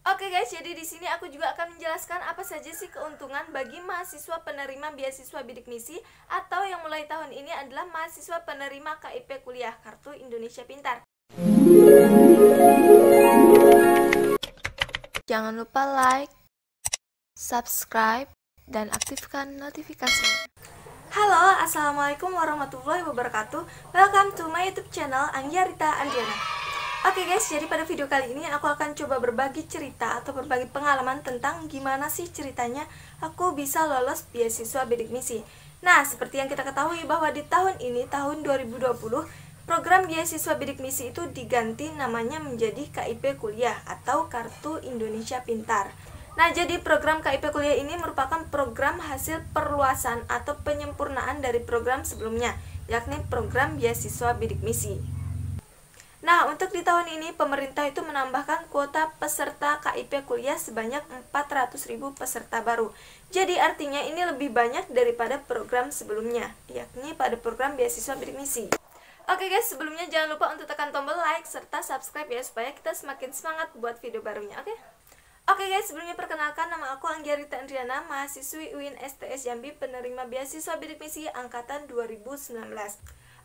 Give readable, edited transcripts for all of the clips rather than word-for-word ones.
Oke guys, jadi di sini aku juga akan menjelaskan apa saja sih keuntungan bagi mahasiswa penerima beasiswa bidik misi atau yang mulai tahun ini adalah mahasiswa penerima KIP kuliah Kartu Indonesia Pintar. Jangan lupa like, subscribe, dan aktifkan notifikasinya. Halo, assalamualaikum warahmatullahi wabarakatuh. Welcome to my YouTube channel Anggiarita Andriana. Oke guys, jadi pada video kali ini aku akan coba berbagi cerita atau berbagi pengalaman tentang gimana sih ceritanya aku bisa lolos beasiswa bidik misi. Nah, seperti yang kita ketahui bahwa di tahun ini, tahun 2020, program beasiswa bidik misi itu diganti namanya menjadi KIP Kuliah atau Kartu Indonesia Pintar. Nah, jadi program KIP Kuliah ini merupakan program hasil perluasan atau penyempurnaan dari program sebelumnya, yakni program beasiswa bidik misi. Nah, untuk di tahun ini pemerintah itu menambahkan kuota peserta KIP kuliah sebanyak 400.000 peserta baru. Jadi artinya ini lebih banyak daripada program sebelumnya, yakni pada program beasiswa bidik misi. Oke guys, sebelumnya jangan lupa untuk tekan tombol like serta subscribe ya, supaya kita semakin semangat buat video barunya, oke? Oke guys, sebelumnya perkenalkan, nama aku Anggiarita Andriana, mahasiswi UIN STS Jambi, penerima beasiswa bidik misi angkatan 2019.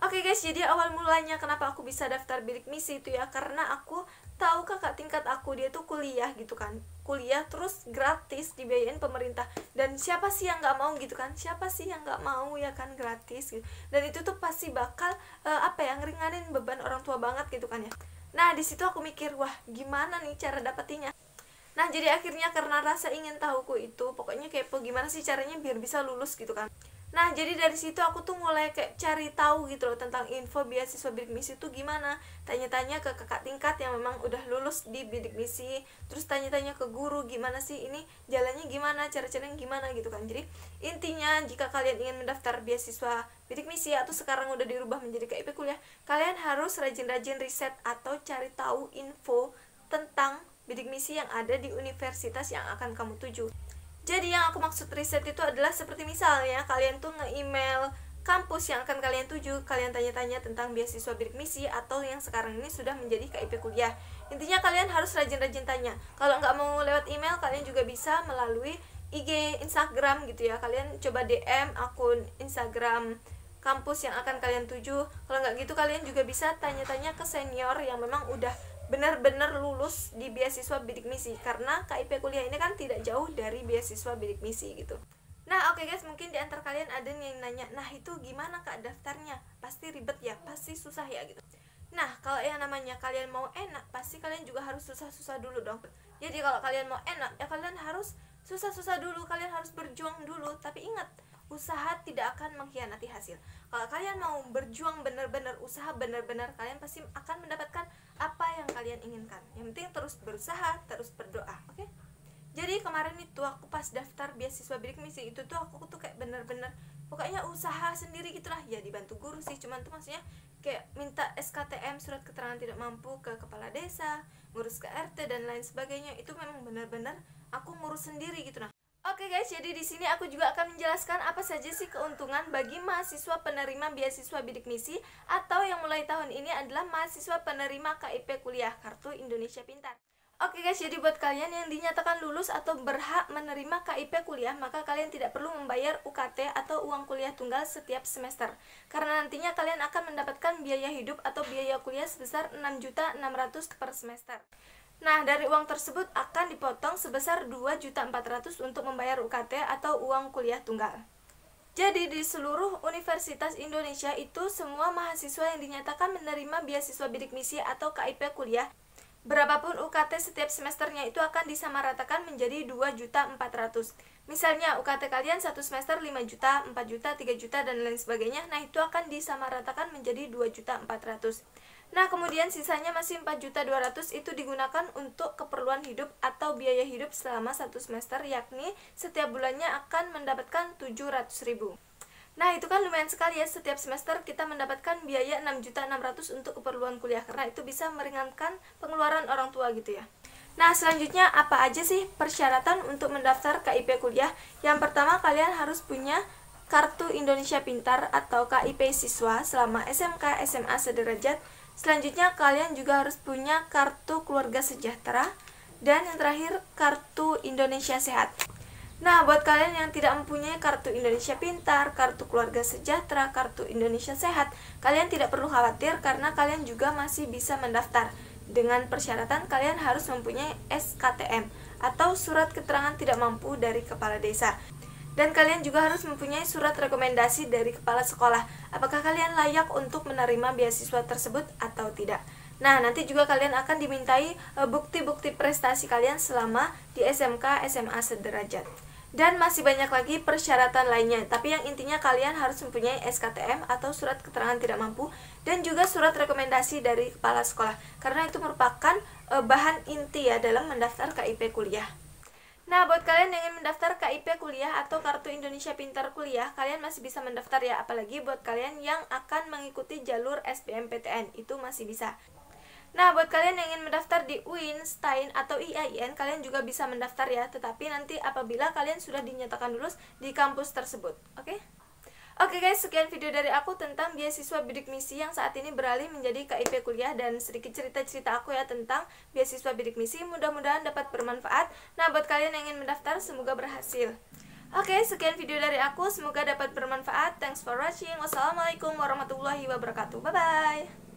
Oke guys, jadi awal mulanya kenapa aku bisa daftar bidik misi itu ya, karena aku tahu kakak tingkat aku dia tuh kuliah gitu kan, kuliah terus gratis dibiayain pemerintah, dan siapa sih yang nggak mau gitu kan, siapa sih yang nggak mau ya kan, gratis gitu. Dan itu tuh pasti bakal ngeringanin beban orang tua banget gitu kan ya. Nah, di situ aku mikir, wah gimana nih cara dapetinnya. Nah, jadi akhirnya karena rasa ingin tahuku itu, pokoknya kepo gimana sih caranya biar bisa lulus gitu kan. Nah, jadi dari situ aku tuh mulai kayak cari tahu gitu loh tentang info beasiswa bidik misi itu gimana. Tanya-tanya ke kakak tingkat yang memang udah lulus di bidik misi, terus tanya-tanya ke guru gimana sih ini jalannya gimana, cara-caranya gimana gitu kan. Jadi intinya jika kalian ingin mendaftar beasiswa bidik misi atau sekarang udah dirubah menjadi KIP kuliah, kalian harus rajin-rajin riset atau cari tahu info tentang bidik misi yang ada di universitas yang akan kamu tuju. Jadi yang aku maksud riset itu adalah seperti misalnya kalian tuh nge-email kampus yang akan kalian tuju, kalian tanya-tanya tentang beasiswa bidik misi atau yang sekarang ini sudah menjadi KIP kuliah. Intinya kalian harus rajin-rajin tanya. Kalau nggak mau lewat email, kalian juga bisa melalui IG, Instagram gitu ya. Kalian coba DM akun Instagram kampus yang akan kalian tuju. Kalau nggak gitu, kalian juga bisa tanya-tanya ke senior yang memang udah benar-benar lulus di beasiswa bidik misi, karena KIP kuliah ini kan tidak jauh dari beasiswa bidik misi gitu. Nah, oke guys, mungkin di antar kalian ada yang nanya, nah itu gimana kak daftarnya? Pasti ribet ya, pasti susah ya gitu. Nah, kalau yang namanya kalian mau enak, pasti kalian juga harus susah-susah dulu dong. Jadi kalau kalian mau enak, ya kalian harus susah-susah dulu, kalian harus berjuang dulu. Tapi ingat, usaha tidak akan mengkhianati hasil. Kalau kalian mau berjuang benar-benar, usaha benar-benar, kalian pasti akan mendapatkan apa yang kalian inginkan. Yang penting terus berusaha, terus berdoa, oke? Jadi kemarin itu aku pas daftar beasiswa bidik misi itu tuh aku tuh kayak bener-bener pokoknya usaha sendiri gitulah ya, dibantu guru sih, cuman tuh maksudnya kayak minta SKTM, surat keterangan tidak mampu, ke kepala desa, ngurus ke RT dan lain sebagainya. Itu memang benar-benar aku ngurus sendiri gitu. Nah, oke guys, jadi di sini aku juga akan menjelaskan apa saja sih keuntungan bagi mahasiswa penerima beasiswa bidik misi atau yang mulai tahun ini adalah mahasiswa penerima KIP kuliah Kartu Indonesia Pintar. Oke guys, jadi buat kalian yang dinyatakan lulus atau berhak menerima KIP kuliah, maka kalian tidak perlu membayar UKT atau uang kuliah tunggal setiap semester. Karena nantinya kalian akan mendapatkan biaya hidup atau biaya kuliah sebesar 6.600.000 per semester. Nah, dari uang tersebut akan dipotong sebesar 2.400.000 untuk membayar UKT atau uang kuliah tunggal. Jadi di seluruh universitas Indonesia itu semua mahasiswa yang dinyatakan menerima beasiswa bidik misi atau KIP kuliah, berapapun UKT setiap semesternya itu akan disamaratakan menjadi 2.400.000. Misalnya UKT kalian satu semester 5 juta, 4 juta, 3 juta dan lain sebagainya. Nah, itu akan disamaratakan menjadi 2.400.000. Nah, kemudian sisanya masih 4.200.000 itu digunakan untuk keperluan hidup atau biaya hidup selama satu semester, yakni setiap bulannya akan mendapatkan 700.000. Nah, itu kan lumayan sekali ya, setiap semester kita mendapatkan biaya 6.600.000 untuk keperluan kuliah, karena itu bisa meringankan pengeluaran orang tua gitu ya. Nah, selanjutnya apa aja sih persyaratan untuk mendaftar KIP kuliah? Yang pertama, kalian harus punya Kartu Indonesia Pintar atau KIP siswa selama SMK, SMA sederajat. Selanjutnya kalian juga harus punya kartu keluarga sejahtera. Dan yang terakhir, Kartu Indonesia Sehat. Nah, buat kalian yang tidak mempunyai Kartu Indonesia Pintar, Kartu Keluarga Sejahtera, Kartu Indonesia Sehat, kalian tidak perlu khawatir karena kalian juga masih bisa mendaftar. Dengan persyaratan kalian harus mempunyai SKTM atau Surat Keterangan Tidak Mampu dari Kepala Desa. Dan kalian juga harus mempunyai surat rekomendasi dari kepala sekolah. Apakah kalian layak untuk menerima beasiswa tersebut atau tidak? Nah, nanti juga kalian akan dimintai bukti-bukti prestasi kalian selama di SMK SMA sederajat. Dan masih banyak lagi persyaratan lainnya. Tapi yang intinya kalian harus mempunyai SKTM atau Surat Keterangan Tidak Mampu dan juga surat rekomendasi dari kepala sekolah. Karena itu merupakan bahan inti ya dalam mendaftar KIP kuliah. Nah, buat kalian yang ingin mendaftar KIP kuliah atau Kartu Indonesia Pintar Kuliah, kalian masih bisa mendaftar ya. Apalagi buat kalian yang akan mengikuti jalur SBMPTN, itu masih bisa. Nah, buat kalian yang ingin mendaftar di UIN, STAIN, atau IAIN, kalian juga bisa mendaftar ya. Tetapi nanti apabila kalian sudah dinyatakan lulus di kampus tersebut. Oke? Oke guys, sekian video dari aku tentang beasiswa bidik misi yang saat ini beralih menjadi KIP kuliah dan sedikit cerita-cerita aku ya tentang beasiswa bidik misi. Mudah-mudahan dapat bermanfaat. Nah, buat kalian yang ingin mendaftar, semoga berhasil. Oke, sekian video dari aku. Semoga dapat bermanfaat. Thanks for watching. Wassalamualaikum warahmatullahi wabarakatuh. Bye-bye.